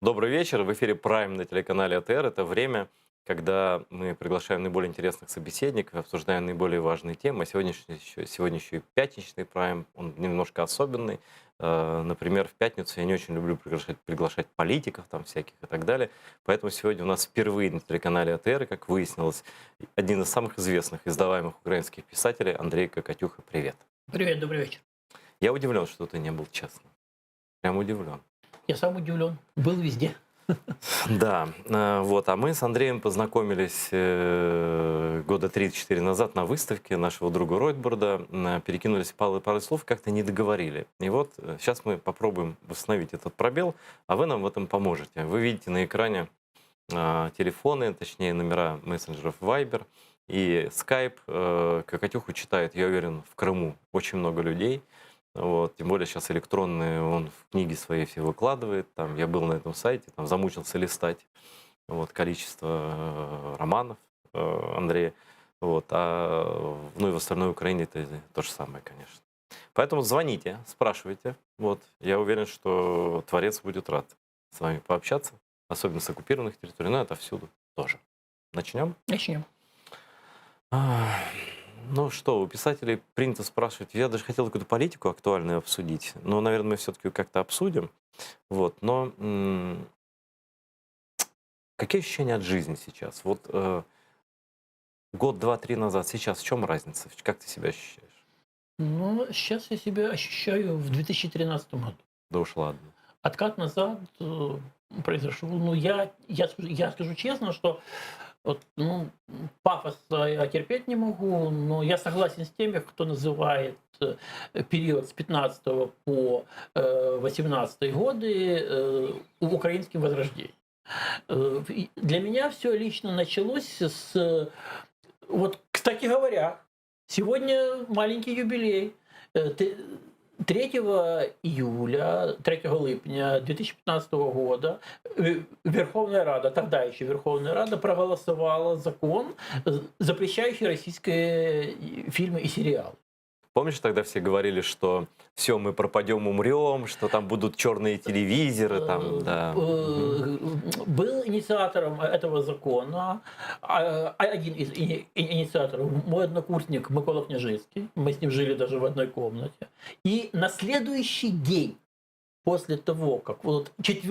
Добрый вечер. В эфире Prime на телеканале АТР. Это время, когда мы приглашаем наиболее интересных собеседников, обсуждаем наиболее важные темы. Сегодня еще и пятничный Prime, он немножко особенный. Например, в пятницу я не очень люблю приглашать политиков там всяких и так далее. Поэтому сегодня у нас впервые на телеканале АТР, как выяснилось, один из самых известных издаваемых украинских писателей Андрей Кокатюха. Привет. Привет, добрый вечер. Я удивлен, что ты не был честным. Прям удивлен. Я сам удивлен. Был везде. Да, вот, а мы с Андреем познакомились года 3-4 назад на выставке нашего друга Ройтбурда, перекинулись парой слов, как-то не договорили. И вот сейчас мы попробуем восстановить этот пробел, а вы нам в этом поможете. Вы видите на экране телефоны, точнее номера мессенджеров Viber и Skype. Кокатюху читает, я уверен, в Крыму очень много людей. Вот, тем более сейчас электронные он в книги свои все выкладывает. Там, я был на этом сайте, там замучился листать вот, количество романов Андрея. Вот, ну и в остальной Украине это то же самое, конечно. Поэтому звоните, спрашивайте. Вот, я уверен, что Творец будет рад с вами пообщаться, особенно с оккупированных территорий, но отовсюду тоже. Начнем? Начнем. Ну что, у писателей принято спрашивать. Я даже хотел какую-то политику актуальную обсудить, но, наверное, мы все-таки как-то обсудим. Вот, но какие ощущения от жизни сейчас? Вот год, два, три назад, сейчас в чем разница? Как ты себя ощущаешь? Ну, сейчас я себя ощущаю в 2013 году. Да уж ладно. Откат назад произошел. Ну, я скажу честно, что вот, ну, пафос я терпеть не могу, но я согласен с теми, кто называет период с 15 по 18 годы украинским возрождением. Для меня все лично началось с... Вот, кстати говоря, сегодня маленький юбилей. 3 июля, 3 липня 2015 года Верховная Рада, тогда еще Верховная Рада, проголосовала закон, запрещающий российские фильмы и сериалы. Помнишь, тогда все говорили, что все, мы пропадем, умрем, что там будут черные телевизоры, там, да. Был инициатором этого закона, один из инициаторов, мой однокурсник Микола Княжицкий, мы с ним жили даже в одной комнате. И на следующий день, после того, как вот 4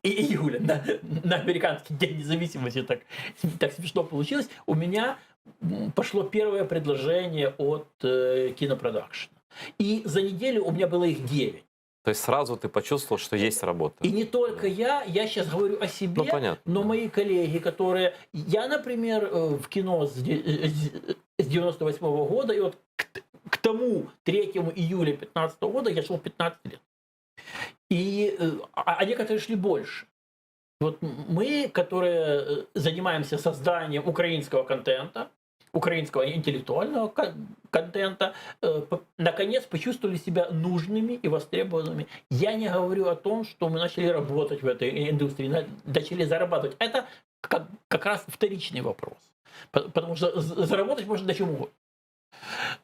июля на американский день независимости так смешно получилось, у меня пошло первое предложение от кинопродакшена. И за неделю у меня было их 9. То есть сразу ты почувствовал, что есть работа. И не только я сейчас говорю о себе, Ну, понятно, но да. мои коллеги, которые... Я, например, в кино с 98 года, и вот к тому 3 июля 2015 года я шел 15 лет. А некоторые шли больше. Вот мы, которые занимаемся созданием украинского контента, украинского интеллектуального контента, наконец почувствовали себя нужными и востребованными. Я не говорю о том, что мы начали работать в этой индустрии, начали зарабатывать. Это как раз вторичный вопрос. Потому что заработать можно на чем угодно.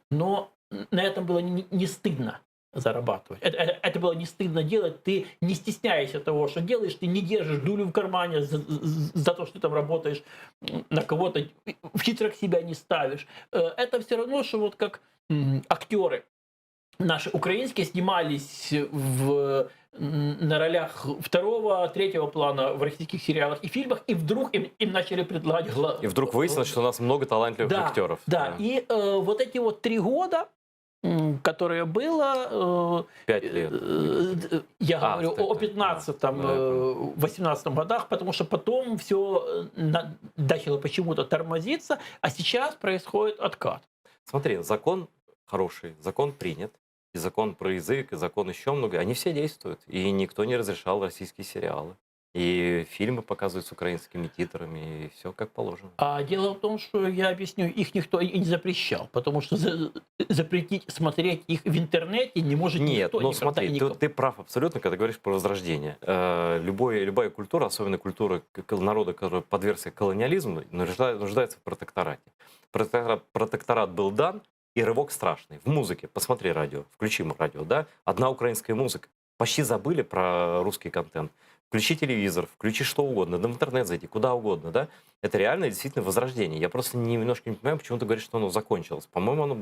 Но на этом было не стыдно зарабатывать. Это было не стыдно делать. Ты не стесняешься того, что делаешь, ты не держишь дулю в кармане за то, что ты там работаешь на кого-то, в титрах себя не ставишь. Это все равно, что вот как актеры наши украинские снимались на ролях второго, третьего плана в российских сериалах и фильмах, и вдруг им начали предлагать... И вдруг выяснилось, что у нас много талантливых актеров. Да, и вот эти вот 3 года, которое было... 5 лет. Я говорю о 15-18 годах, потому что потом все начало почему-то тормозиться, а сейчас происходит откат. Смотри, закон хороший, закон принят, и закон про язык, и закон еще много, они все действуют, и никто не разрешал российские сериалы. И фильмы показывают с украинскими титрами, и все как положено. А дело в том, что я объясню, их никто и не запрещал, потому что запретить смотреть их в интернете не может Нет, никто. ну смотри, ты прав абсолютно, когда говоришь про возрождение. Любая культура, особенно культура народа, который подвергся колониализму, нуждается в протекторате. Протекторат был дан, и рывок страшный. В музыке, посмотри радио, включи радио, да? Одна украинская музыка. Почти забыли про русский контент. включи телевизор, включи что угодно, да в интернет зайти, куда угодно, да, это реально действительно возрождение. Я просто немножко не понимаю, почему ты говоришь, что оно закончилось. По-моему, оно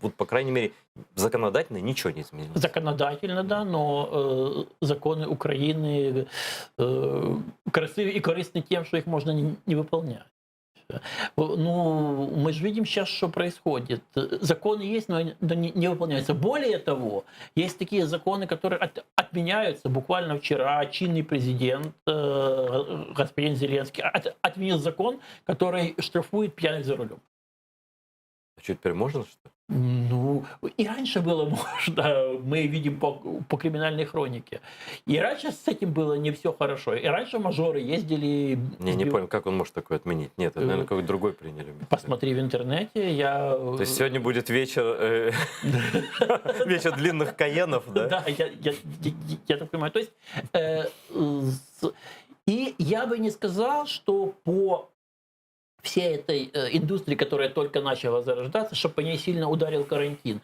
вот, по крайней мере, законодательно ничего не изменилось. Законодательно, да, но законы Украины красивы и корыстны тем, что их можно не выполнять. Ну, мы же видим сейчас, что происходит. Законы есть, но не выполняются. Более того, есть такие законы, которые отменяются. Буквально вчера чинный президент, господин Зеленский, отменил закон, который штрафует пьяных за рулем. А что, теперь можно, что ли? Ну, и раньше было можно, мы видим по криминальной хронике. И раньше с этим было не все хорошо. И раньше мажоры ездили... Не понял, как он может такое отменить? Нет, это, наверное, какой-то другой приняли. Посмотри в интернете, я... То есть сегодня будет вечер вечер длинных каенов, да? Да, я так понимаю. То есть, и я бы не сказал, что по всей этой индустрии, которая только начала зарождаться, чтобы по ней сильно ударил карантин.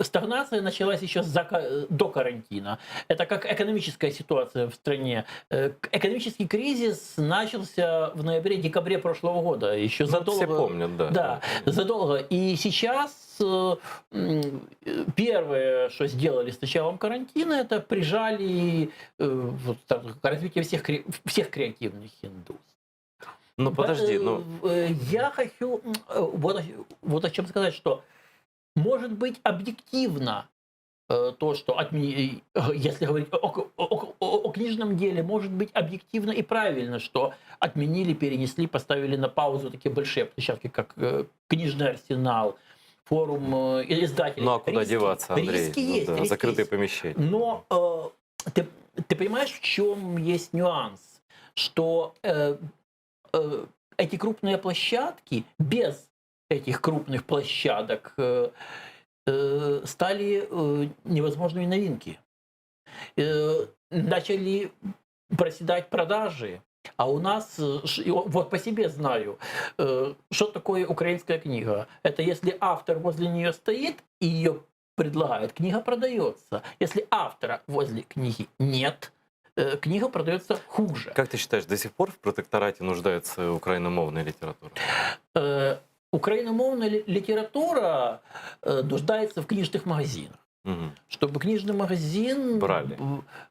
Стагнация началась еще до карантина. Это как экономическая ситуация в стране. Экономический кризис начался в ноябре-декабре прошлого года. Еще задолго. Все помнят, да. Да, задолго. И сейчас первое, что сделали с началом карантина, это прижали к развитию всех креативных индустрий. Ну подожди, ну... Я хочу вот о чем сказать, что может быть объективно то, что если говорить о книжном деле, может быть объективно и правильно, что отменили, перенесли, поставили на паузу такие большие площадки, как Книжный арсенал, форум издателей. Ну а куда деваться, Андрей? Риски есть, риски закрытые есть. помещения. Но ты понимаешь, в чем есть нюанс? Что эти крупные площадки без этих крупных площадок стали невозможными новинки. Начали проседать продажи. А у нас, вот по себе знаю, что такое украинская книга. Это если автор возле нее стоит и ее предлагает, книга продается. Если автора возле книги нет, книга продается хуже. Как ты считаешь, до сих пор в протекторате нуждается украиномовная литература? Украиномовная литература нуждается в книжных магазинах. Угу. Чтобы книжный магазин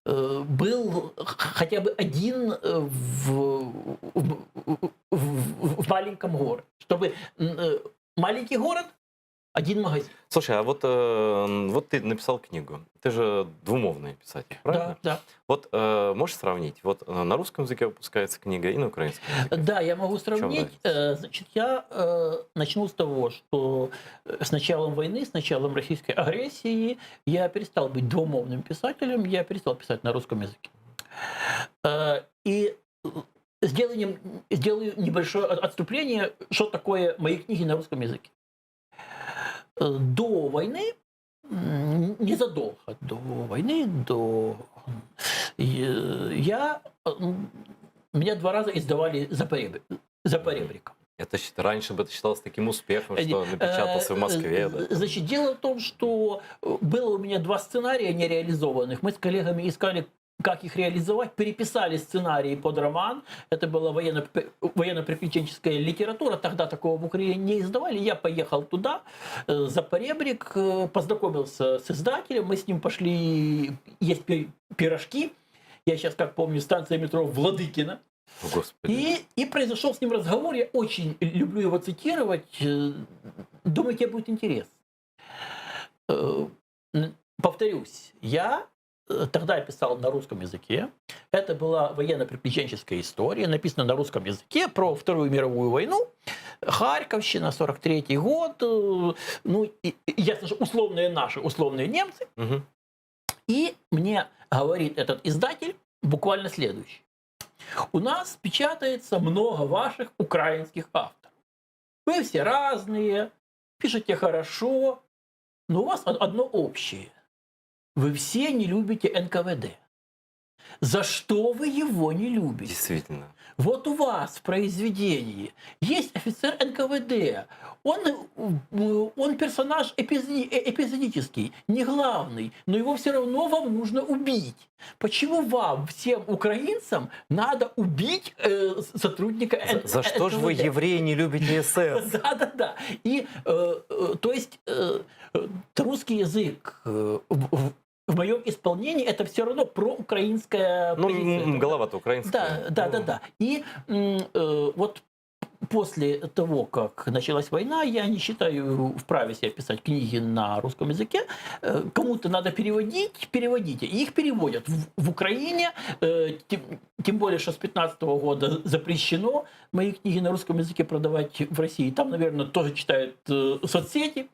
был хотя бы один в маленьком городе. Чтобы маленький город, один магазин. Слушай, а вот ты написал книгу. Ты же двумовный писатель, правильно? Да, да. Вот можешь сравнить? Вот на русском языке выпускается книга и на украинском языке. Да, я могу сравнить. Значит, я начну с того, что с началом войны, с началом российской агрессии я перестал быть двумовным писателем, я перестал писать на русском языке. И сделаю небольшое отступление, что такое мои книги на русском языке. До войны, незадолго до войны, меня 2 раза издавали за поребриком. Это раньше бы это считалось таким успехом, что напечатался в Москве. Да? Значит, дело в том, что было у меня 2 сценария нереализованных. Мы с коллегами искали, как их реализовать, переписали сценарий под роман. Это была военно-приключенческая литература. Тогда такого в Украине не издавали. Я поехал туда, за поребрик, познакомился с издателем. Мы с ним пошли есть пирожки. Я сейчас, как помню, станция метро Владыкина. Господи. И произошел с ним разговор. Я очень люблю его цитировать. Думаю, тебе будет интересно. Повторюсь, я тогда писал на русском языке. Это была военно-приключенческая история, написана на русском языке про Вторую мировую войну. Харьковщина, 43-й год. Ну, ясно, что условные наши, условные немцы. Угу. И мне говорит этот издатель буквально следующее. У нас печатается много ваших украинских авторов. Вы все разные, пишете хорошо, но у вас одно общее. Вы все не любите НКВД. За что вы его не любите? Действительно. Вот у вас в произведении есть офицер НКВД. Он персонаж эпизодический, не главный, но его все равно вам нужно убить. Почему вам, всем украинцам, надо убить сотрудника НКВД? За что же вы, евреи, не любите СС? Да. И, то есть, русский язык в моем исполнении это все равно проукраинская позиция. Ну, голова-то украинская. Да. И вот после того, как началась война, я не считаю вправе себе писать книги на русском языке. Кому-то надо переводить, переводите. И их переводят в Украине, тем более, что с 2015 года запрещено мои книги на русском языке продавать в России. Там, наверное, тоже читают соцсети.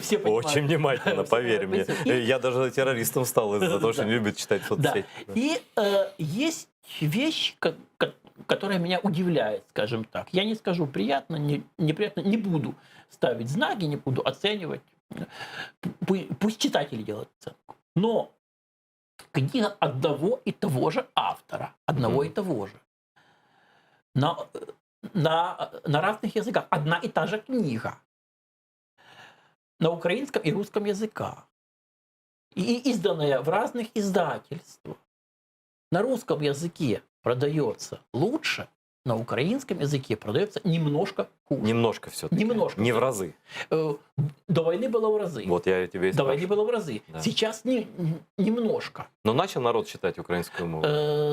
Все понимают. Очень внимательно, поверь мне. Я даже террористом стал из-за того, что не любит читать соцсети. И есть вещь, которая меня удивляет, скажем так. Я не скажу приятно, неприятно, не буду ставить знаки, не буду оценивать. Пусть читатели делают оценку. Но книга одного и того же автора, одного и того же. На разных языках одна и та же книга. На украинском и русском языках. И изданная в разных издательствах. На русском языке продается лучше, на украинском языке продается немножко хуже. Немножко все-таки. Немножко. Не в разы. До войны было в разы. Вот я тебе и До войны было в разы. Да. Сейчас немножко. Но начал народ читать украинскую мову?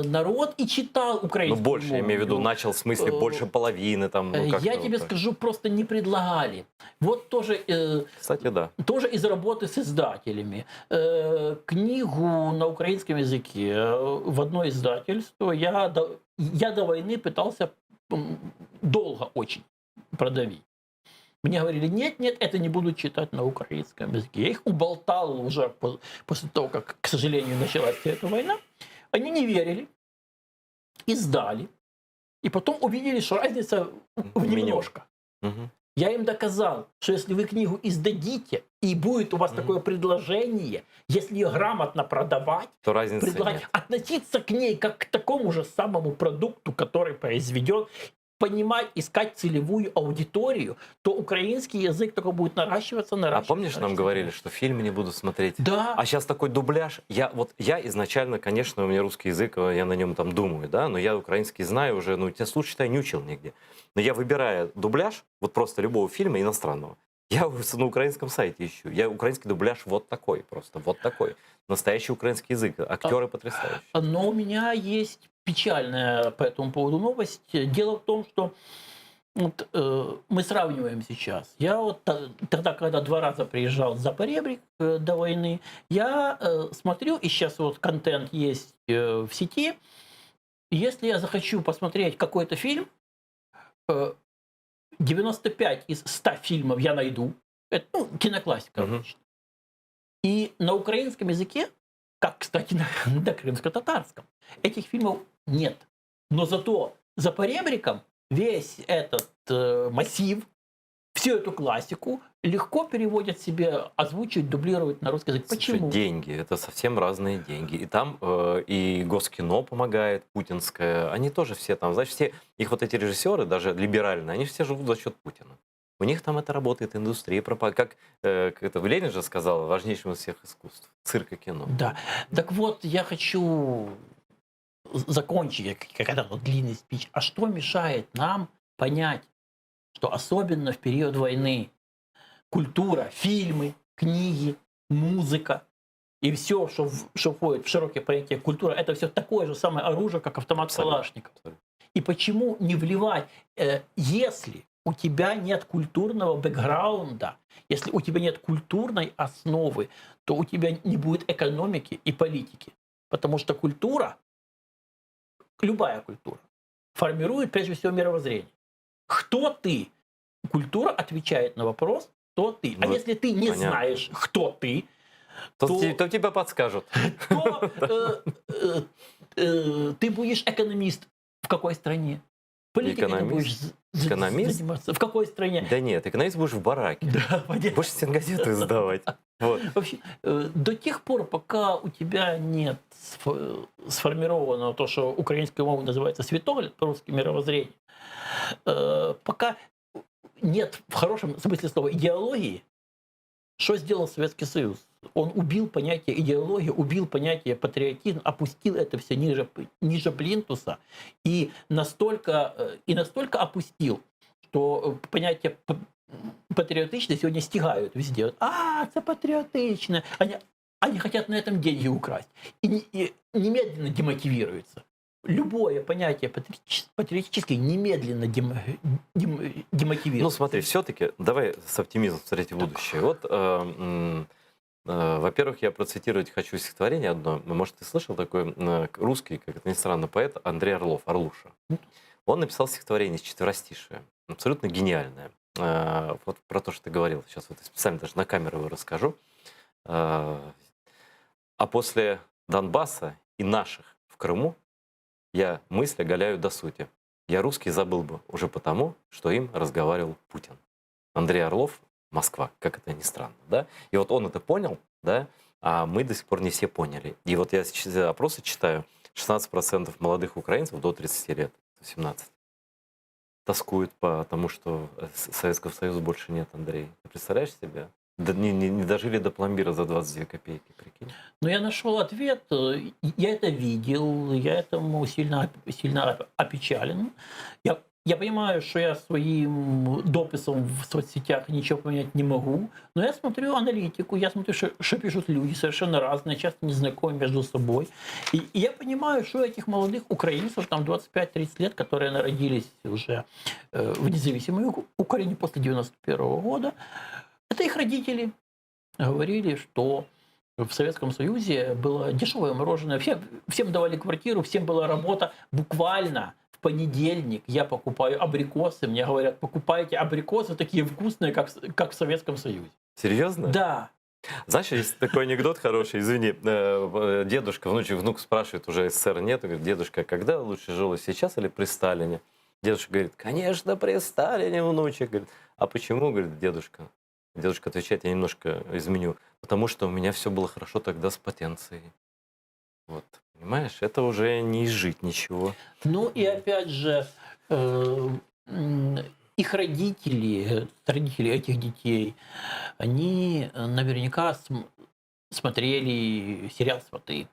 Народ и читал украинскую Ну, больше, мову. я имею в виду, начал в смысле больше половины. Там, ну, я тебе скажу, просто не предлагали. Вот тоже, кстати, да. тоже из работы с издателями. Книгу на украинском языке в одно издательство я до войны пытался долго очень продавить. Мне говорили, нет, это не буду читать на украинском языке. Я их уболтал уже после того, как, к сожалению, началась эта война. Они не верили, издали. И потом увидели, что разница в немножко. Угу. Я им доказал, что если вы книгу издадите, и будет у вас такое предложение, если ее грамотно продавать, то разницы нет. Относиться к ней как к такому же самому продукту, который произведен, понимать, искать целевую аудиторию, то украинский язык только будет наращиваться. А помнишь, нам говорили, что фильмы не буду смотреть? Да. А сейчас такой дубляж. Я изначально, конечно, у меня русский язык, я на нем там думаю, да, но я украинский знаю уже, тебя слушай, я не учил нигде. Но я, выбирая дубляж, вот просто любого фильма иностранного, я на украинском сайте ищу. Я украинский дубляж вот такой просто, вот такой. Настоящий украинский язык. Актеры потрясающие. Но у меня есть печальная по этому поводу новость. Дело в том, что вот, мы сравниваем сейчас. Я вот тогда, когда 2 раза приезжал за поребрик до войны, я смотрю, и сейчас вот контент есть в сети. Если я захочу посмотреть какой-то фильм, 95 из 100 фильмов я найду. Это киноклассика обычно. И на украинском языке, как, кстати, на крымско-татарском, этих фильмов нет. Но зато за поребриком весь этот массив, всю эту классику легко переводят себе, озвучивать, дублировать на русский язык. Слушай, почему? деньги, это совсем разные деньги. И там и Госкино помогает, путинское. Они тоже все там, знаешь, все их вот эти режиссеры, даже либеральные, они все живут за счет Путина. У них там это работает, индустрия, как это Ленин же сказал, важнейшим из всех искусств. Цирк и кино. Да. Так вот, я хочу закончить, когда вот длинный спич. А что мешает нам понять, что особенно в период войны культура, фильмы, книги, музыка и все, что входит в широкие понятия культура, это все такое же самое оружие, как автомат Калашников. И почему не вливать, если у тебя нет культурного бэкграунда, если у тебя нет культурной основы, то у тебя не будет экономики и политики. Потому что культура, любая культура, формирует прежде всего мировоззрение. Кто ты? Культура отвечает на вопрос, кто ты. А если ты не знаешь, кто ты, то тебя подскажут. То ты будешь экономист в какой стране? Политикой ты будешь экономист. заниматься. В какой стране? Да нет, экономист будешь в бараке. Да, понятно. Будешь стенгазеты издавать. Вот. Вообще, до тех пор, пока у тебя нет сформированного то, что украинской мовой называется світогляд, по-русски мировоззрение, пока нет в хорошем смысле слова идеологии, что сделал Советский Союз? Он убил понятие идеологии, убил понятие патриотизм, опустил это все ниже плинтуса и настолько опустил, что понятие патриотично сегодня стигают везде. Это патриотично. Они хотят на этом деньги украсть. И немедленно демотивируются. Любое понятие патриотическое немедленно демотивируется. Ну смотри, все-таки давай с оптимизмом смотреть в будущее. Вот, во-первых, я процитировать хочу стихотворение одно. Может, ты слышал такой русский, как это ни странно, поэт Андрей Орлов, Орлуша. Он написал стихотворение из четверостишия. Абсолютно гениальное. Вот про то, что ты говорил. Сейчас вот специально даже на камеру его расскажу. А после Донбасса и наших в Крыму я мысль оголяю до сути. Я русский забыл бы уже потому, что им разговаривал Путин. Андрей Орлов, Москва, как это ни странно, да? И вот он это понял, да, а мы до сих пор не все поняли. И вот я сейчас опросы читаю, 16% молодых украинцев до 30 лет, 17, тоскуют по тому, что Советского Союза больше нет, Андрей. Ты представляешь себе? Не дожили до пломбира за 22 копейки, прикинь. Но я нашел ответ, я это видел, я этому сильно опечален. Я понимаю, что я своим дописом в соцсетях ничего поменять не могу, но я смотрю аналитику, я смотрю, что пишут люди совершенно разные, часто незнакомые между собой. И я понимаю, что этих молодых украинцев, там 25-30 лет, которые народились уже в независимой Украине после 91 года, это их родители говорили, что в Советском Союзе было дешевое мороженое, всем давали квартиру, всем была работа. Буквально в понедельник я покупаю абрикосы, мне говорят, покупайте абрикосы такие вкусные, как в Советском Союзе. Серьезно? Да. Знаешь, есть такой анекдот хороший, извини, дедушка, внук спрашивает, уже СССР нет, говорит, дедушка, когда лучше жилось, сейчас или при Сталине? Дедушка говорит, конечно, при Сталине, внучек. Говорит, а почему, говорит дедушка? Дедушка отвечает, я немножко изменю, потому что у меня все было хорошо тогда с потенцией. Вот, понимаешь, это уже не изжить ничего. Ну и опять же, их родители этих детей, они наверняка смотрели сериал «Сваты».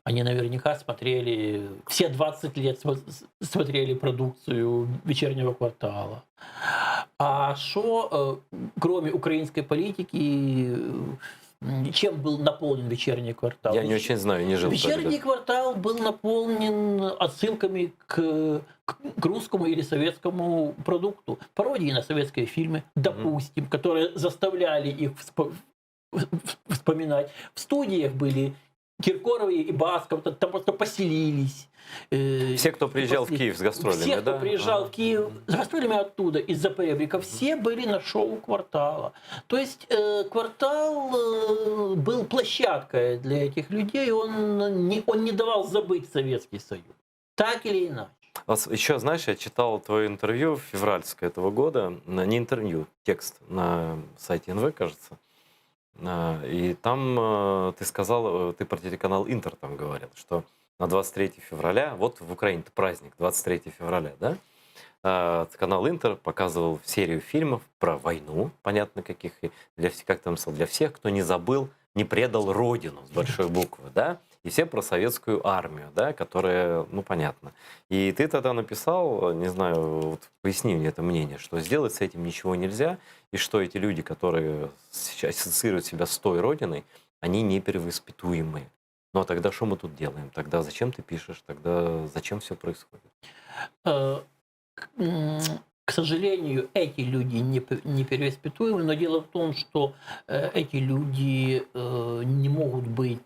Они наверняка смотрели, все 20 лет смотрели продукцию «Вечернего квартала». А что, кроме украинской политики, чем был наполнен «Вечерний квартал»? Я не очень знаю, не жил «Вечерний тогда. квартал» был наполнен отсылками к русскому или советскому продукту. Пародии на советские фильмы, допустим, которые заставляли их вспоминать. В студиях были Киркоровы и Басков, там просто поселились. Все, кто приезжал в Киев с гастролями, все, да? кто приезжал в Киев с гастролями оттуда, из-за Поребрика, все были на шоу «Квартала». То есть «Квартал» был площадкой для этих людей, он не давал забыть Советский Союз. Так или иначе. Еще, знаешь, я читал твое интервью февральское этого года, не интервью, текст на сайте НВ, кажется. И там ты сказал, ты про телеканал Интер там говорил, что на 23 февраля, вот в Украине-то праздник, 23 февраля, да, канал Интер показывал серию фильмов про войну, понятно каких, и как там сказал, для всех, кто не забыл, не предал Родину с большой буквы, да, и все про советскую армию, да, которая, ну, понятно. И ты тогда написал, не знаю, вот поясни мне это мнение, что сделать с этим ничего нельзя, и что эти люди, которые ассоциируют себя с той Родиной, они не перевоспитуемые. Ну, а тогда что мы тут делаем? Тогда зачем ты пишешь? Тогда зачем все происходит? К сожалению, эти люди не перевоспитуемы, но дело в том, что эти люди не могут быть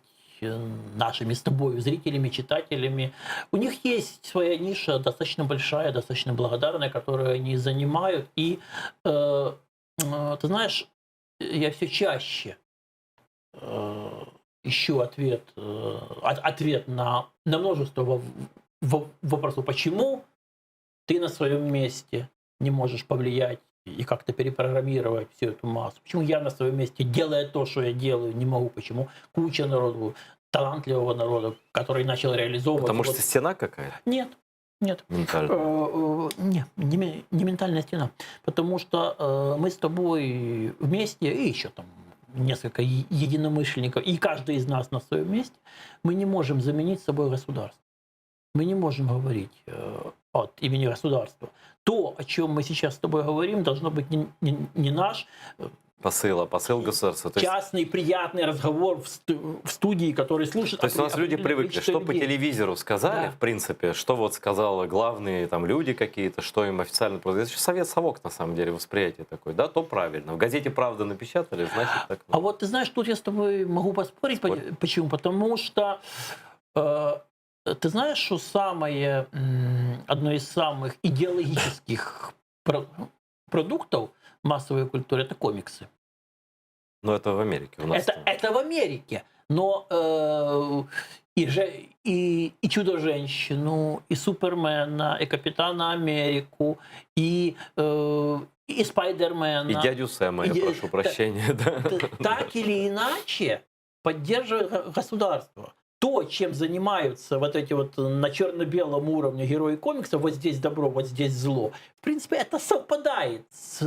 нашими с тобой зрителями, читателями. У них есть своя ниша, достаточно большая, достаточно благодарная, которую они занимают. И ты знаешь, я все чаще ищу ответ на множество вопросов. Почему ты на своем месте? не можешь повлиять и как-то перепрограммировать всю эту массу? Почему я на своем месте, делая то, что я делаю, не могу? Почему куча народу, талантливого народа, который начал реализовывать... Потому вот- что стена какая-то Нет, нет. ментальная. Не ментальная стена. Потому что мы с тобой вместе, и еще там несколько единомышленников, и каждый из нас на своем месте, мы не можем заменить собой государство. Мы не можем говорить от имени государства. То, о чем мы сейчас с тобой говорим, должно быть не наш Посыл государства. То есть, частный, приятный разговор в студии, который слушает... то есть у нас люди привыкли, что по телевизору сказали, Да. в принципе, что вот сказали главные там люди какие-то, что им официально продают. Это еще совок, на самом деле, восприятие такое. Да, то правильно. В газете «Правда» напечатали, значит так. А вот ты знаешь, тут я с тобой могу поспорить. Спорь. Почему? Потому что ты знаешь, что одно из самых идеологических продуктов массовой культуры — это комиксы. Но это в Америке. У нас Это в Америке. Но и Чудо-женщину, и Супермена, и Капитана Америку, и Спайдермена. и дядю Сэма, я прошу прощения. Да. Так или иначе поддерживает государство. То, чем занимаются вот эти вот на черно-белом уровне герои комиксов, вот здесь добро, вот здесь зло, в принципе, это совпадает с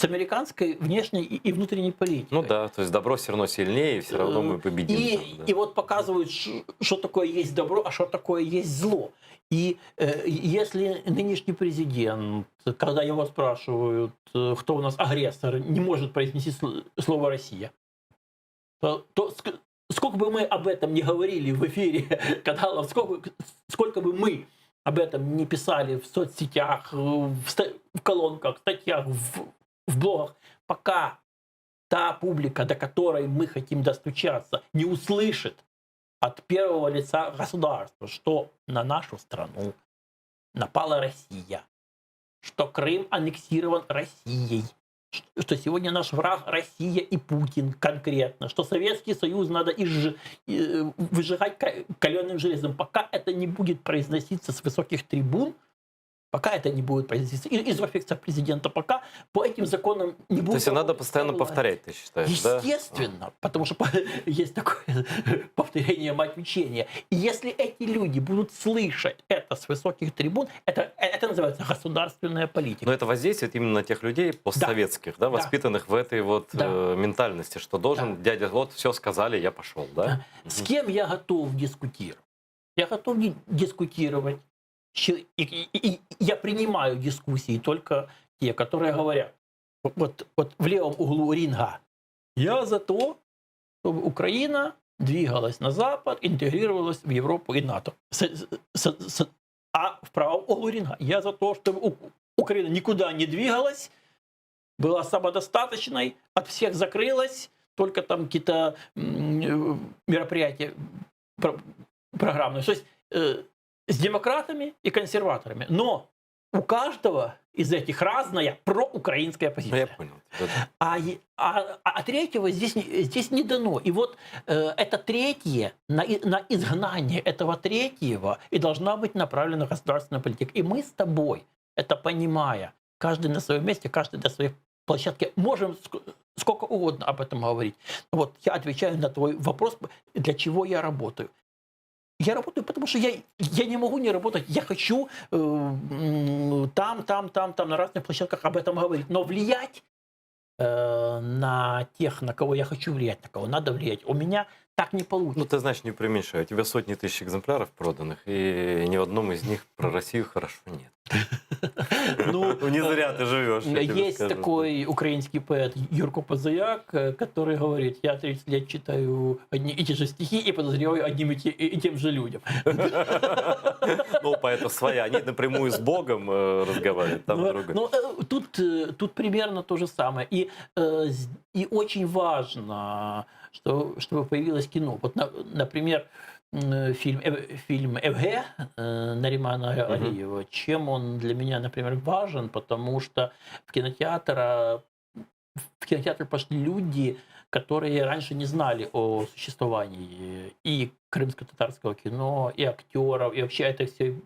американской внешней и внутренней политикой. Ну да, то есть добро все равно сильнее, и все равно мы победим. И вот показывают, что такое есть добро, а что такое есть зло. И если нынешний президент, когда его спрашивают, кто у нас агрессор, не может произнести слово «Россия», то сколько бы мы об этом не говорили в эфире каналов, сколько бы мы об этом не писали в соцсетях, в колонках, статьях, в блогах, пока та публика, до которой мы хотим достучаться, не услышит от первого лица государства, что на нашу страну напала Россия, что Крым аннексирован Россией, что сегодня наш враг Россия и Путин конкретно, что Советский Союз надо выжигать каленым железом. Пока это не будет произноситься с высоких трибун, пока это не будет произноситься из офиса президента, пока по этим законам не будет... То есть надо постоянно повторять, ты считаешь, Естественно, да? потому что есть такое повторение мать учения. И если эти люди будут слышать это с высоких трибун, это называется государственная политика. Но это воздействует именно на тех людей постсоветских, да, воспитанных в этой вот ментальности, что должен дядя, вот все сказали, я пошел, да? С кем я готов дискутировать? Я готов дискутировать. И я принимаю дискуссии только те, которые говорят, вот в левом углу ринга: я за то, чтобы Украина двигалась на Запад, интегрировалась в Европу и НАТО. А в правом углу ринга: я за то, чтобы Украина никуда не двигалась, была самодостаточной, от всех закрылась, только там какие-то мероприятия программные. То есть с демократами и консерваторами. Но у каждого из этих разная проукраинская позиция. Я понял. А третьего здесь не дано. И вот это третье, на изгнание этого третьего и должна быть направлена государственная политика. И мы с тобой, это понимая, каждый на своем месте, каждый на своей площадке, можем сколько угодно об этом говорить. Вот я отвечаю на твой вопрос, для чего я работаю. Я работаю, потому что я не могу не работать. Я хочу там, на разных площадках об этом говорить. Но влиять на тех, на кого я хочу влиять, на кого надо влиять, у меня так не получится. Ну, ты знаешь, не преуменьшаю. У тебя сотни тысяч экземпляров проданных, и ни в одном из них про Россию хорошо нет. Ну, не зря ты живешь. Есть такой украинский поэт Юрко Позаяк, который говорит: я 30 лет читаю одни и те же стихи и подозреваю одним и тем же людям. Ну, поэта своя. Они напрямую с Богом разговаривают. Там другое. Тут примерно то же самое. И очень важно, чтобы появилось кино. Вот, например, фильм «Эвге» Наримана Алиева. Чем он для меня, например, важен? Потому что в кинотеатр пошли люди, которые раньше не знали о существовании и крымско-татарского кино, и актеров, и вообще этой всей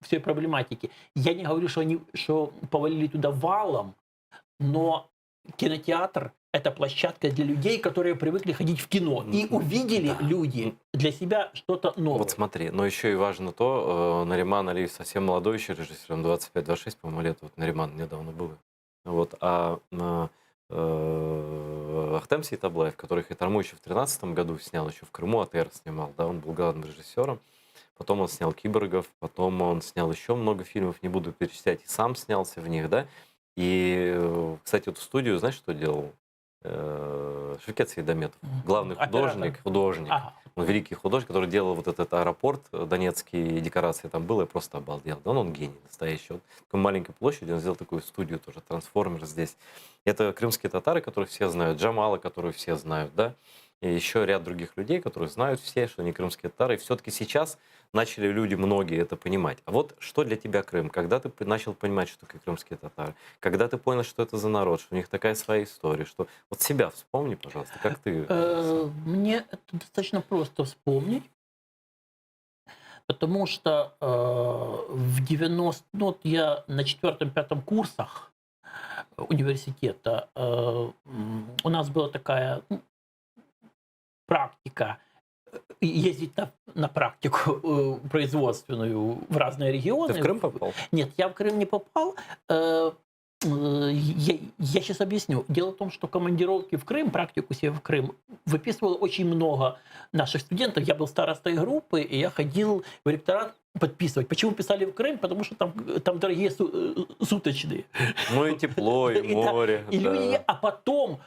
всей проблематики. Я не говорю, что повалили туда валом, но кинотеатр — это площадка для людей, которые привыкли ходить в кино. И увидели Да. люди для себя что-то новое. Вот смотри, но еще и важно то, Нариман Алиев совсем молодой еще режиссер, 25-26, по-моему, лет, вот Нариман недавно был. Вот, Ахтем Сейтаблаев, который Хайтарму еще в 2013 году снял, еще в Крыму АТР снимал, да, он был главным режиссером. Потом он снял «Киборгов», потом он снял еще много фильмов, не буду перечислять, и сам снялся в них, да. И, кстати, вот в студию, знаешь, что делал? Шевкет Сейдометов, главный Оператор. художник. Ага. Он великий художник, который делал вот этот аэропорт донецкий, и декорации там было, я просто обалдел. Да, он гений настоящий. Вот в такой маленькой площади он сделал такую студию тоже, трансформер здесь. Это крымские татары, которых все знают, Джамала, которую все знают, да, и еще ряд других людей, которые знают все, что они крымские татары. И все-таки сейчас начали люди, многие, это понимать. А вот что для тебя Крым? Когда ты начал понимать, что такое крымские татары? Когда ты понял, что это за народ, что у них такая своя история? Что... Вот себя вспомни, пожалуйста, как ты... Мне это достаточно просто вспомнить, потому что в 90... Ну, вот я на 4-5 курсах университета, у нас была такая практика, ездить на практику производственную в разные регионы. Ты в Крым попал? Нет, я в Крым не попал. Я сейчас объясню. Дело в том, что командировки в Крым, практику себе в Крым, выписывало очень много наших студентов. Я был старостой группы, и я ходил в ректорат подписывать. Почему писали в Крым? Потому что там дорогие суточные. Ну и тепло, и море. И люди, а потом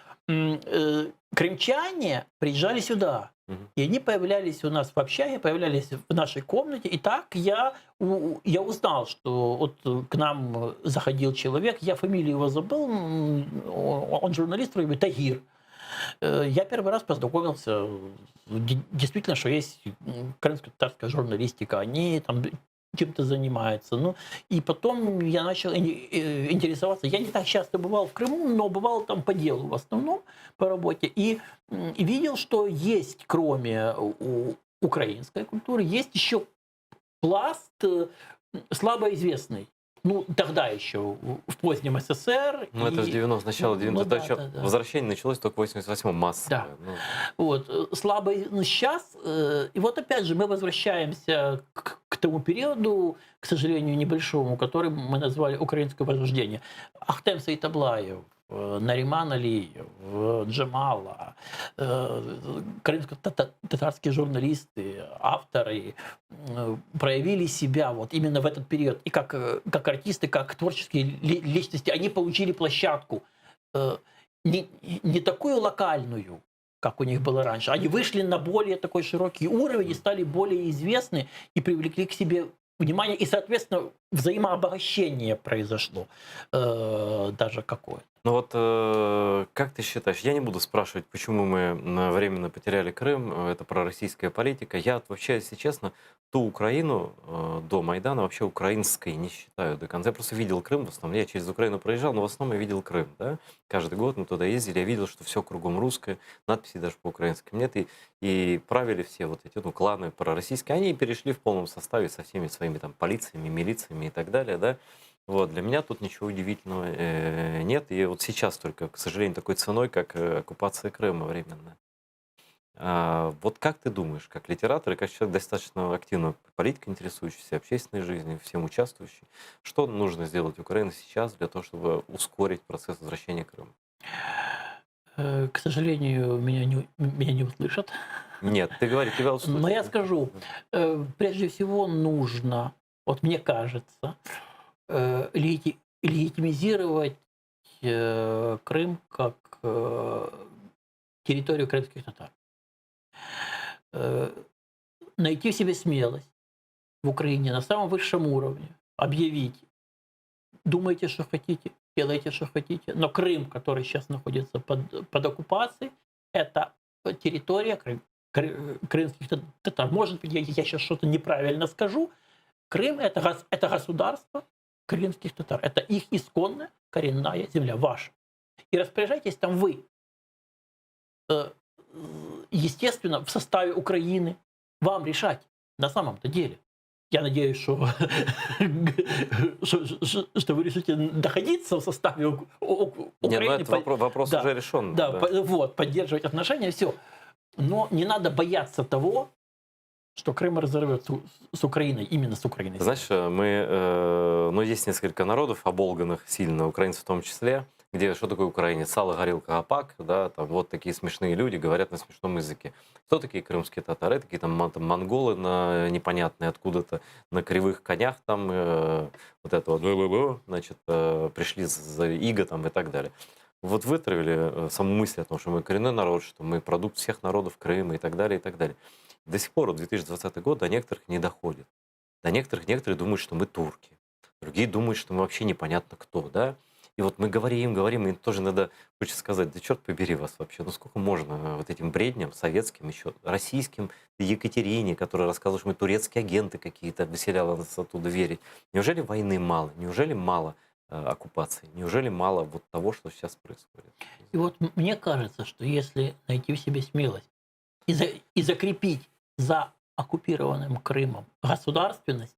крымчане приезжали сюда. И они появлялись у нас в общаге, появлялись в нашей комнате. И так я узнал, что вот к нам заходил человек, я фамилию его забыл, он журналист, вроде бы Тагир. Я первый раз познакомился, действительно, что есть крымско-татарская журналистика, они там чем-то занимаются. Ну, и потом я начал интересоваться. Я не так часто бывал в Крыму, но бывал там по делу в основном, по работе. И видел, что есть, кроме украинской культуры, есть еще пласт слабо известный. Ну, тогда еще, в позднем СССР. Ну, это же 90, начало 90-х. Да. Возвращение началось только в 88-м, массовое. Да. Ну. Вот, слабо сейчас. И вот опять же мы возвращаемся к тому периоду, к сожалению, небольшому, который мы назвали «Украинское возрождение». Ахтем Сейтаблаев, Нариман Алиев, Джамала, крымско-татарские журналисты, авторы проявили себя вот именно в этот период. И как артисты, как творческие личности, они получили площадку не такую локальную, как у них было раньше. Они вышли на более такой широкий уровень и стали более известны и привлекли к себе внимание. И, соответственно, взаимообогащение произошло даже какое-то. Ну вот как ты считаешь, я не буду спрашивать, почему мы временно потеряли Крым, это пророссийская политика. Я вообще, если честно, ту Украину до Майдана вообще украинской не считаю до конца. Я просто видел Крым в основном, я через Украину проезжал, но в основном я видел Крым. Да? Каждый год мы туда ездили, я видел, что все кругом русское, надписи даже по-украински нет. И правили все вот эти кланы пророссийские, они перешли в полном составе со всеми своими там полициями, милициями и так далее, да. Вот, для меня тут ничего удивительного нет. И вот сейчас только, к сожалению, такой ценой, как оккупация Крыма временная. Вот как ты думаешь, как литератор и как человек достаточно активно политикой интересующийся, общественной жизнью, всем участвующий, что нужно сделать Украине сейчас для того, чтобы ускорить процесс возвращения Крыма? К сожалению, меня не услышат. Нет, ты говори, тебя услышат. Но я скажу, прежде всего нужно, вот мне кажется, легитимизировать Крым как территорию крымских татар. Найти в себе смелость в Украине на самом высшем уровне, объявить: думайте, что хотите, делайте, что хотите, но Крым, который сейчас находится под оккупацией, это территория крымских татар. Может быть, я сейчас что-то неправильно скажу. Крым — это государство крымских татар. Это их исконная коренная земля, ваша. И распоряжайтесь там вы. Естественно, в составе Украины вам решать на самом-то деле. я надеюсь, что, что вы решите находиться в составе Не, ну Украины. это вопрос Да, уже решен. да, Да. вот, поддерживать отношения, все. Но не надо бояться того, что Крым разорвет с Украиной, именно с Украиной. Знаешь, ну, есть несколько народов, оболганных сильно, украинцы в том числе, где что такое украинец? Сало, горилка, гопак, да, там вот такие смешные люди говорят на смешном языке. Кто такие крымские татары? Такие там монголы непонятные откуда-то, на кривых конях там, вот это вот, значит, пришли за иго там и так далее. Вот вытравили саму мысль о том, что мы коренной народ, что мы продукт всех народов Крыма и так далее, и так далее. До сих пор, 2020 год, до некоторых не доходит. До некоторых, некоторые думают, что мы турки. Другие думают, что мы вообще непонятно кто, да? И вот мы говорим, и тоже надо, хочется сказать, да черт побери вас вообще, ну сколько можно вот этим бредням советским, еще российским, Екатерине, которая рассказывала, что мы турецкие агенты какие-то, выселяла нас оттуда верить. Неужели войны мало? Неужели мало оккупации? Неужели мало вот того, что сейчас происходит? И вот мне кажется, что если найти в себе смелость и закрепить за оккупированным Крымом государственность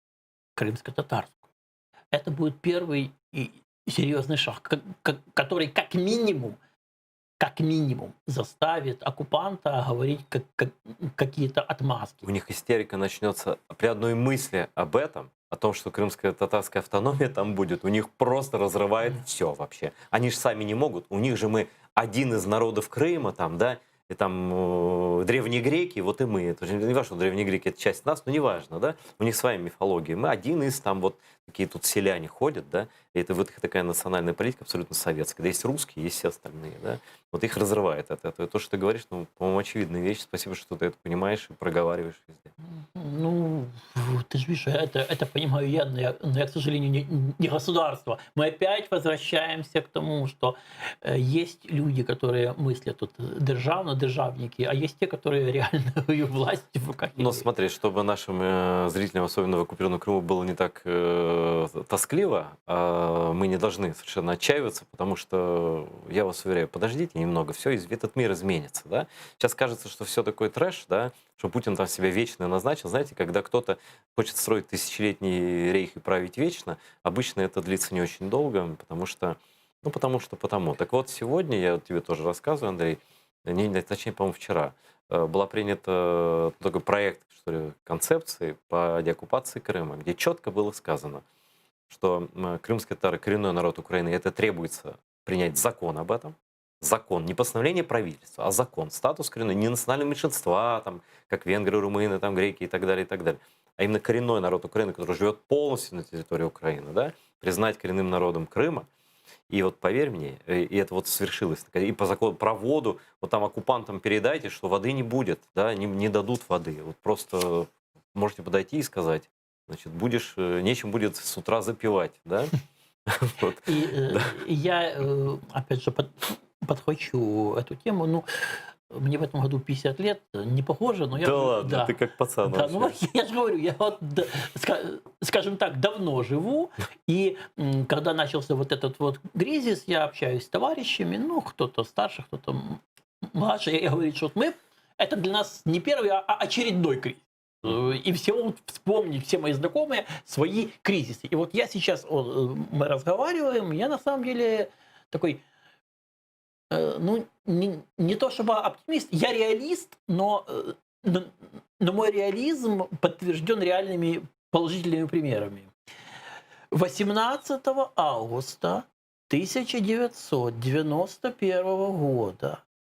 крымско-татарскую, это будет первый и серьезный шаг, который как минимум заставит оккупанта говорить какие-то отмазки. У них истерика начнется при одной мысли об этом, о том, что крымская татарская автономия там будет, у них просто разрывает все вообще. Они же сами не могут. У них же мы один из народов Крыма, там, да, и там древние греки, вот и мы. Это же не важно, что древние греки это часть нас, но не важно, да. У них своя мифология. Мы один из там вот такие тут селяне ходят, да. И это вот их такая национальная политика абсолютно советская. Да, есть русские, есть все остальные, да. Вот их разрывает от этого. И то, что ты говоришь, ну, по-моему, очевидная вещь. Спасибо, что ты это понимаешь и проговариваешь везде. Ну, ты же видишь, это понимаю я, но я, к сожалению, не государство. Мы опять возвращаемся к тому, что есть люди, которые мыслят тут державники, а есть те, которые реально власть в руках Но имеют. смотри, чтобы нашим зрителям, особенно в оккупированном Крыму, было не так тоскливо, мы не должны совершенно отчаиваться, потому что, я вас уверяю, подождите немного, все, этот мир изменится. Да? Сейчас кажется, что все такой трэш, да, что Путин там себя вечно назначил. Знаете, когда кто-то хочет строить тысячелетний рейх и править вечно, обычно это длится не очень долго, потому что. Так вот, сегодня, я тебе тоже рассказываю, Андрей, точнее, по-моему, вчера, была принята такой проект, что ли, концепции по деоккупации Крыма, где четко было сказано, что крымские татары, коренной народ Украины, это требуется принять закон об этом. Закон, не постановление правительства, а закон, статус коренной, не национального меньшинства, там, как венгры, румыны, там, греки и так далее, а именно коренной народ Украины, который живет полностью на территории Украины, да, признать коренным народом Крыма. И вот поверь мне, и это вот свершилось. И по закону про воду, вот там оккупантам передайте, что воды не будет, да, не дадут воды. Вот просто можете подойти и сказать, значит, нечем будет с утра запивать, да? И я, опять же, подхвачу эту тему. Ну, мне в этом году 50 лет, не похоже, но я... Да ладно, ты как пацан Да, ну вообще. я же говорю, я вот, скажем так, давно живу, и когда начался вот этот вот кризис, я общаюсь с товарищами, ну, кто-то старше, кто-то младше, и говорю, что вот это для нас не первый, а очередной кризис. И все могут вспомнить, все мои знакомые, свои кризисы. И вот я сейчас, мы разговариваем, я на самом деле такой, ну, не то чтобы оптимист, я реалист, но мой реализм подтвержден реальными положительными примерами. 18 августа 1991 года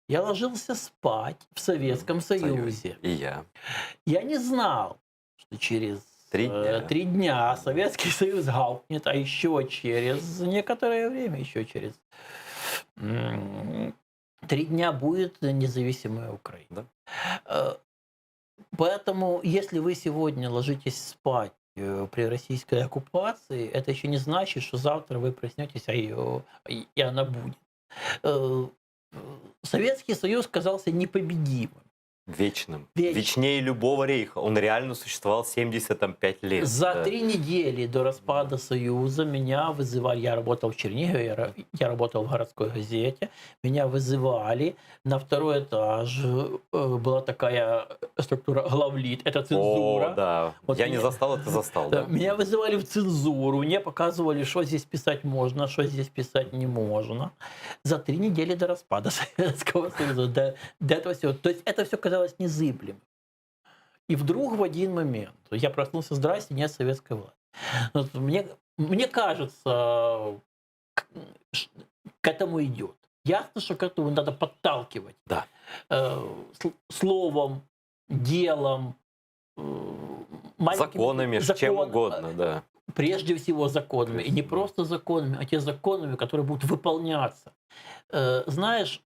я ложился спать в Советском Союзе. И я. Я не знал, что через 3 дня Советский Союз гаукнет, а еще через некоторое время, еще через 3 дня будет независимая Украина. Да. Поэтому, если вы сегодня ложитесь спать при российской оккупации, это еще не значит, что завтра вы проснетесь, и она будет. Советский Союз казался непобедимым. Вечным. Веч- Вечнее любого рейха. Он реально существовал 75 лет. За да. 3 недели до распада Союза меня вызывали, я работал в Чернигове, я работал в городской газете, меня вызывали на второй этаж, была такая структура главлит, это О, цензура. да. Вот Я не меня- застал, это застал, да. Меня вызывали в цензуру, мне показывали, что здесь писать можно, что здесь писать не можно. За 3 недели до распада Советского Союза, до этого всего. То есть это все казалось незыблемым. И вдруг в один момент я проснулся, здрасте, нет советской власти. Вот мне кажется, к этому идет. Ясно, что к этому надо подталкивать. Да. Словом, делом, маленькими Законами, чем угодно, да. Прежде всего законами. И не просто законами, а те законами, которые будут выполняться. Знаешь,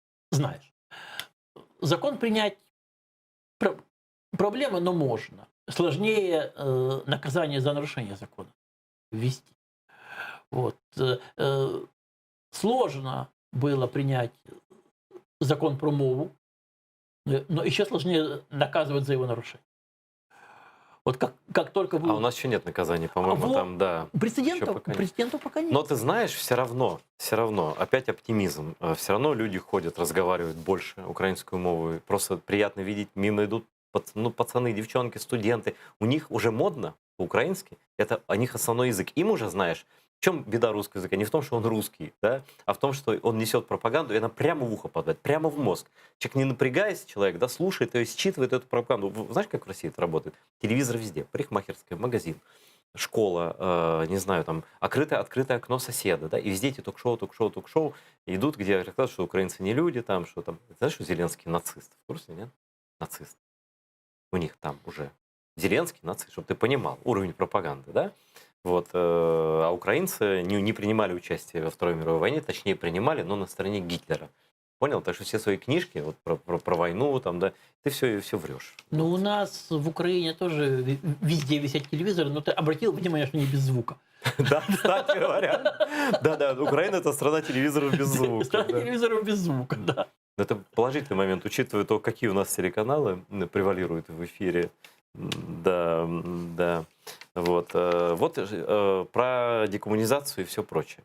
закон принять проблема, но можно. Сложнее наказание за нарушение закона ввести. Вот. Сложно было принять закон про мову, но еще сложнее наказывать за его нарушение. Вот как только вы... А у нас еще нет наказаний, по-моему, вот там, да. Прецедентов еще пока нет. Но ты знаешь, все равно, опять оптимизм. Все равно люди ходят, разговаривают больше украинскую мову. Просто приятно видеть, мимо идут пацаны, девчонки, студенты. У них уже модно по-украински. Это у них основной язык. Им уже, знаешь, в чем беда русского языка? Не в том, что он русский, да, а в том, что он несет пропаганду, и она прямо в ухо попадает, прямо в мозг. Человек, не напрягаясь, человек, да, слушает ее, считывает эту пропаганду. Знаешь, как в России это работает? Телевизор везде, парикмахерская, магазин, школа, не знаю, там, открытое окно соседа, да, и везде эти ток-шоу идут, где рассказывают, что украинцы не люди, там, что там. Знаешь, что Зеленский нацист? В курсе, нет? Нацист. У них там уже Зеленский нацист, чтобы ты понимал уровень пропаганды, да? Вот, а украинцы не принимали участие во Второй мировой войне, точнее принимали, но на стороне Гитлера. Понял? Так что все свои книжки вот, про войну, там, да, ты все врешь. Ну, у нас в Украине тоже везде висят телевизоры, но ты обратил внимание, что не без звука. Да, кстати говоря. Да, Украина — это страна телевизоров без звука. Страна телевизоров без звука, да. Это положительный момент, учитывая то, какие у нас телеканалы превалируют в эфире. Да. Вот про декоммунизацию и все прочее.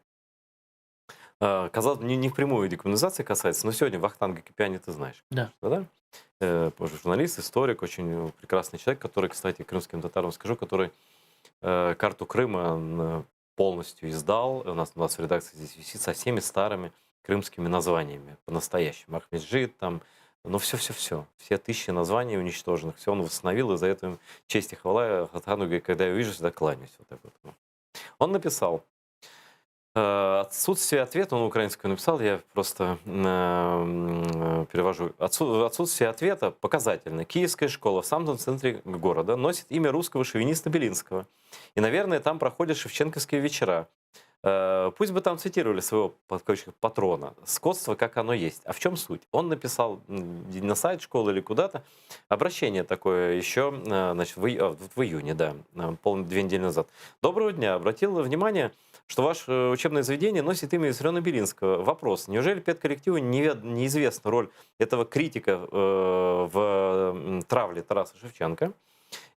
Казалось, не впрямую декоммунизации касается, но сегодня Вахтанга Кипиани ты знаешь. Да. Да? Журналист, историк, очень прекрасный человек, который, кстати, крымским татарам скажу, который карту Крыма полностью издал. У нас в редакции здесь висит со всеми старыми крымскими названиями по-настоящему. Ахмеджид, там, ну все. Все тысячи названий уничтоженных. Все он восстановил, и за это им честь и хвала. Хатхану, когда я увижу, всегда кланяюсь. Вот так вот. Он написал: отсутствие ответа, он украинскую написал, я просто перевожу. Отсутствие ответа показательно. Киевская школа в самом центре города носит имя русского шовиниста Белинского. И, наверное, там проходят шевченковские вечера. Пусть бы там цитировали своего патрона. Скотство, как оно есть. А в чем суть? Он написал на сайт школы или куда-то обращение такое еще, значит, в июне, да, 2 недели назад. Доброго дня. Обратил внимание, что ваше учебное заведение носит имя Виссариона Белинского. Вопрос. Неужели педколлективу неизвестна роль этого критика в травле Тараса Шевченко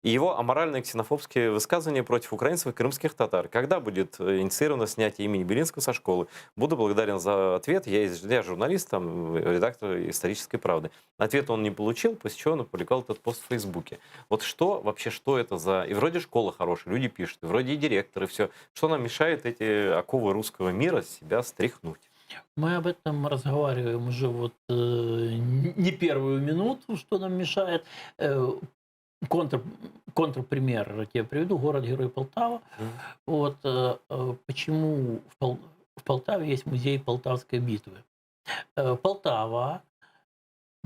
и его аморальные ксенофобские высказывания против украинцев и крымских татар? Когда будет инициировано снятие имени Белинского со школы? Буду благодарен за ответ. Я журналист, там, редактор «Исторической правды». Ответ он не получил, после чего он опубликовал этот пост в Фейсбуке. Вот что это за... И вроде школа хорошая, люди пишут, и вроде и директоры, все. Что нам мешает эти оковы русского мира с себя стряхнуть? Мы об этом разговариваем уже не первую минуту, что нам мешает. Контрпример я тебе приведу, город-герой Полтава. Вот почему в Полтаве есть музей Полтавской битвы.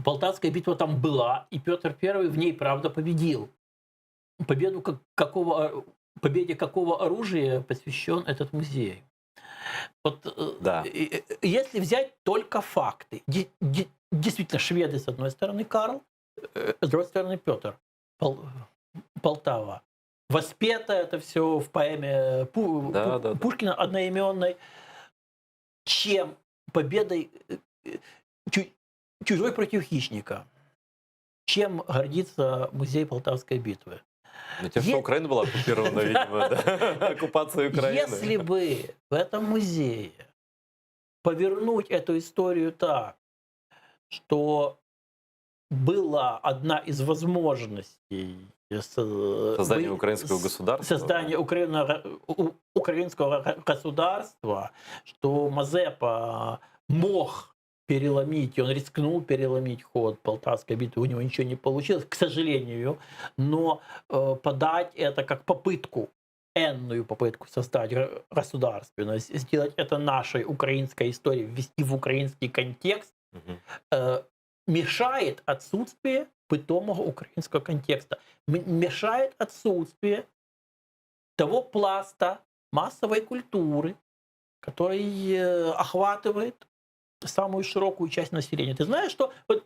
Полтавская битва там была, и Петр I в ней, правда, победил. Победе какого оружия посвящен этот музей? Вот, да. Если взять только факты, действительно, шведы с одной стороны, Карл, с другой стороны, Петр. Полтава. Воспето это все в поэме Пушкина одноименной. Чем? Победой чужой против хищника. чем гордится музей Полтавской битвы. Ну, тем, что Е- Украина была оккупирована, видимо, да? Оккупация Украины. Если бы в этом музее повернуть эту историю так, что была одна из возможностей Создание украинского государства. создания украинского государства, что Мазепа мог переломить, и он рискнул переломить ход Полтавской битвы, у него ничего не получилось, к сожалению, но подать это как попытку, энную попытку создать государственность, сделать это нашей украинской историей, ввести в украинский контекст, Мгм. мешает отсутствие питомого украинского контекста. Мешает отсутствие того пласта массовой культуры, который охватывает самую широкую часть населения. Ты знаешь, что вот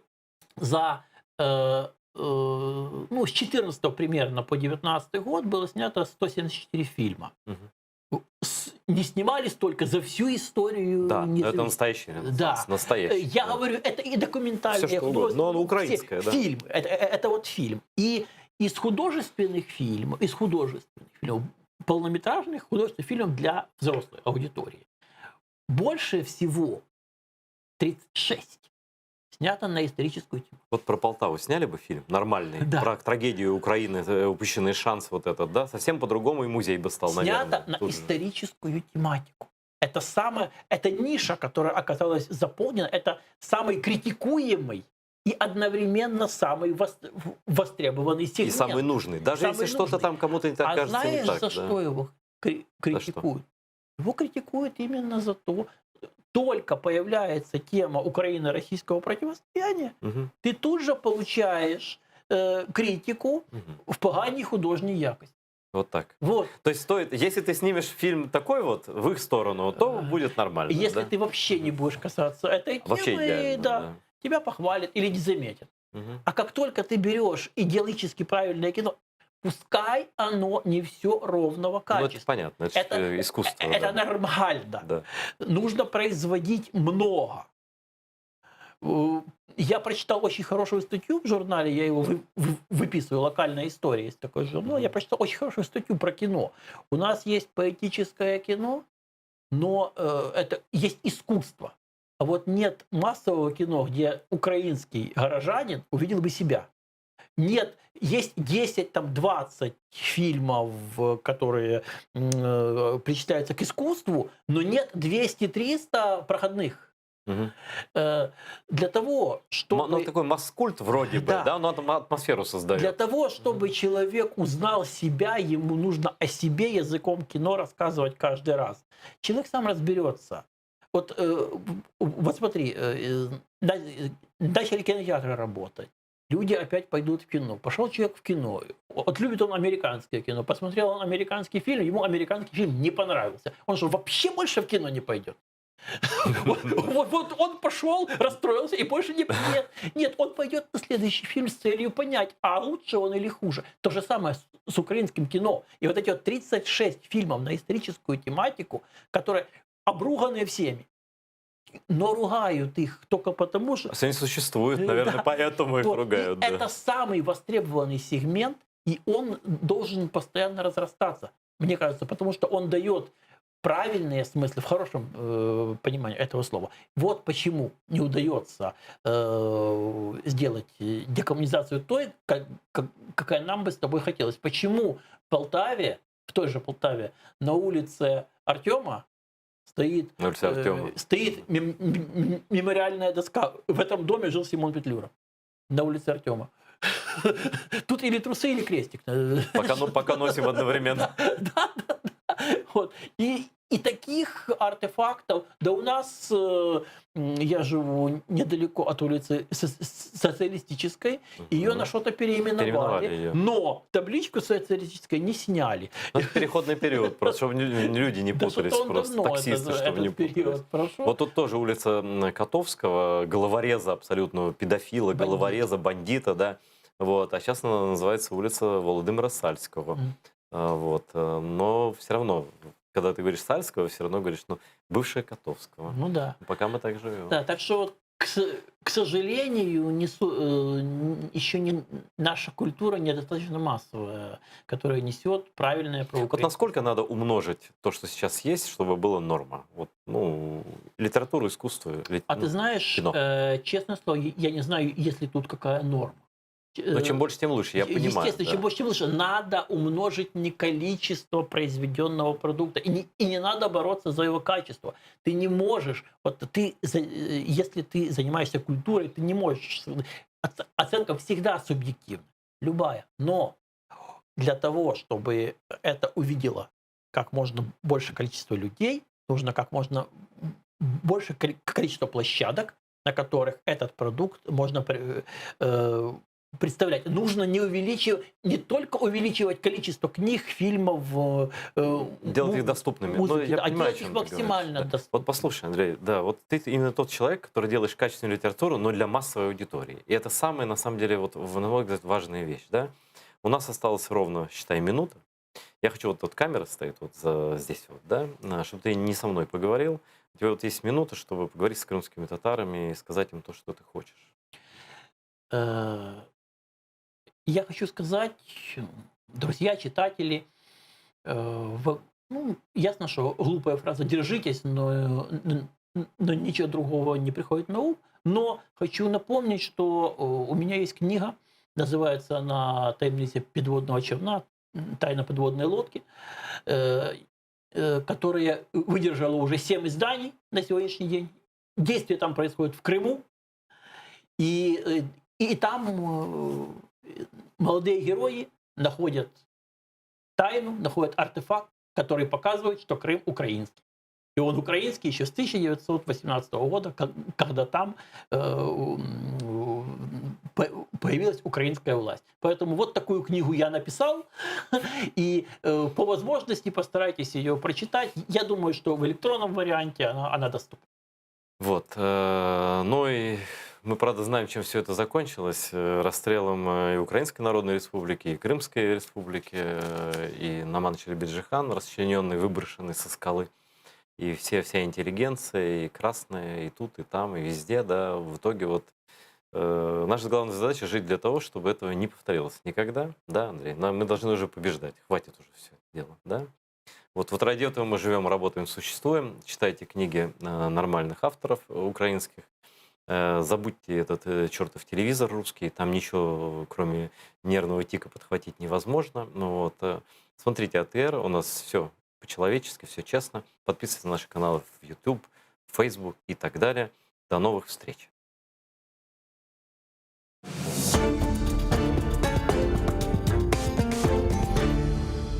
за с 14 примерно по 19 год было снято 174 фильма. Мгм. Не снимали столько за всю историю. Да, это независимости. настоящий Ренессанс. Да. Настоящий. Я да. говорю, это и документальные, Всё, что угодно. художественные, Но он украинское, да. фильм. Это вот фильм. И из художественных фильмов, полнометражных художественных фильмов для взрослой аудитории, больше всего 36 снято на историческую тему. Вот про Полтаву сняли бы фильм нормальный, Да. про трагедию Украины, упущенный шанс вот этот, да? Совсем по-другому и музей бы стал, Снято наверное. на тут же. историческую тематику. Это ниша, которая оказалась заполнена, это самый критикуемый и одновременно самый востребованный И сегмент. самый нужный. Даже Самый если что-то нужный. там кому-то не так А кажется, не знаешь, так. за да. что его критикуют? Его критикуют именно за то, только появляется тема Украино-российского противостояния, Мгм, ты тут же получаешь критику мгм. в поганій художній якості. Вот так. Вот. То есть стоит, если ты снимешь фильм такой вот в их сторону, то будет нормально. Если да? ты вообще не будешь касаться этой Вообще темы, идеально. да, тебя похвалят или не заметят. Мгм. А как только ты берешь идеологически правильное кино, пускай оно не все ровного Ну, это качества. понятно, это, Это- ж, искусство. Это да. нормально. Да. Нужно производить много. Я прочитал очень хорошую статью в журнале, я его выписываю, «Локальная история», есть такой журнал. Я прочитал очень хорошую статью про кино. У нас есть поэтическое кино, но это есть искусство. А вот нет массового кино, где украинский горожанин увидел бы себя. Нет, есть 10, там, 20 фильмов, которые причисляются к искусству, но нет 200-300 проходных. Мгм. Для того, чтобы... Ну, такой масс-культ вроде бы, Да. да, но там атмосферу создает. Для того, чтобы человек узнал себя, ему нужно о себе языком кино рассказывать каждый раз. Человек сам разберется. Вот смотри, начали кинотеатры работать. Люди опять пойдут в кино. Пошел человек в кино. Вот любит он американское кино. Посмотрел он американский фильм, ему американский фильм не понравился. Он что, вообще больше в кино не пойдет? Вот он пошел, расстроился и больше не... Нет, он пойдет на следующий фильм с целью понять, а лучше он или хуже. То же самое с украинским кино. И вот эти вот 36 фильмов на историческую тематику, которые обруганы всеми, но ругают их только потому, что... Они существуют, наверное, Да. поэтому их Вот, ругают. и да. это самый востребованный сегмент, и он должен постоянно разрастаться, мне кажется, потому что он дает правильные смыслы, в хорошем понимании этого слова. Вот почему не удается сделать декоммунизацию той, какая нам бы с тобой хотелось. Почему в Полтаве, в той же Полтаве, на улице Артема стоит, На улице Артема. стоит мемориальная доска. В этом доме жил Симон Петлюра. На улице Артема. Тут или трусы, или крестик. Пока носим одновременно. Да. Вот. И таких артефактов, да у нас, я живу недалеко от улицы Социалистической, ее на что-то Переименовали переименовали, её. но табличку социалистической не сняли. Ну, это переходный период, просто чтобы люди не Да путались, что-то он просто давно таксисты, этот чтобы не путались. период прошел. Вот тут тоже улица Котовского, головореза абсолютного, педофила, Бандита. головореза, бандита, да. Вот. А сейчас она называется улица Володимира Сальского. Мгм. Вот. Но все равно, когда ты говоришь Сальского, все равно говоришь, ну, бывшая Котовского. Ну да. Пока мы так живем. Да, так что вот К сожалению, еще не наша культура недостаточно массовая, которая несет правильное про Вот Украину. насколько надо умножить то, что сейчас есть, чтобы было норма? Вот, ну, литературу, искусство, А ты знаешь, кино. честное слово, я не знаю, есть ли тут какая норма. Но чем больше, тем лучше, я понимаю. Естественно, чем Да. больше, тем лучше. Надо умножить не количество произведенного продукта. И не надо бороться за его качество. Ты не можешь, если ты занимаешься культурой, ты не можешь. Оценка всегда субъективна, любая. Но для того, чтобы это увидело как можно больше количество людей, нужно как можно больше количество площадок, на которых этот продукт можно представлять. Нужно не только увеличивать количество книг, фильмов, Делать их доступными. Ну, музыки, я а понимаю, о делать их чем ты говоришь. максимально Да. Вот доступными. послушай, Андрей, да, вот ты именно тот человек, который делаешь качественную литературу, но для массовой аудитории. И это самая, на самом деле, вот, на мой взгляд, важная вещь. Да? У нас осталось ровно, считай, минута. Я хочу, вот тут камера стоит вот здесь, вот, да, чтобы ты не со мной поговорил. У тебя вот есть минута, чтобы поговорить с крымскими татарами и сказать им то, что ты хочешь. Э, Я хочу сказать, друзья, читатели, ясно, что глупая фраза «держитесь», но ничего другого не приходит на ум. Но хочу напомнить, что у меня есть книга, называется она «Таємниці підводного човна», «Тайна подводной лодки», которая выдержала уже 7 изданий на сегодняшний день. Действие там происходит в Крыму. И там молодые герои находят тайну, находят артефакт, который показывает, что Крым украинский. И он украинский еще с 1918 года, когда там появилась украинская власть. Поэтому вот такую книгу я написал, и по возможности постарайтесь ее прочитать. Я думаю, что в электронном варианте она доступна. Вот. Ну и мы, правда, знаем, чем все это закончилось. Расстрелом и Украинской Народной Республики, и Крымской Республики, и Наман Челебиджихан, расчлененный, выброшенный со скалы. И вся интеллигенция, и красная, и тут, и там, и везде, да. В итоге вот наша главная задача жить для того, чтобы этого не повторилось никогда. Да, Андрей? Мы должны уже побеждать. Хватит уже все это дело, да? Вот ради этого мы живем, работаем, существуем. Читайте книги нормальных авторов украинских. Забудьте этот чертов телевизор русский. Там ничего, кроме нервного тика, подхватить невозможно. Ну, вот, смотрите АТР. У нас все по-человечески, все честно. Подписывайтесь на наши каналы в YouTube, в Facebook и так далее. До новых встреч.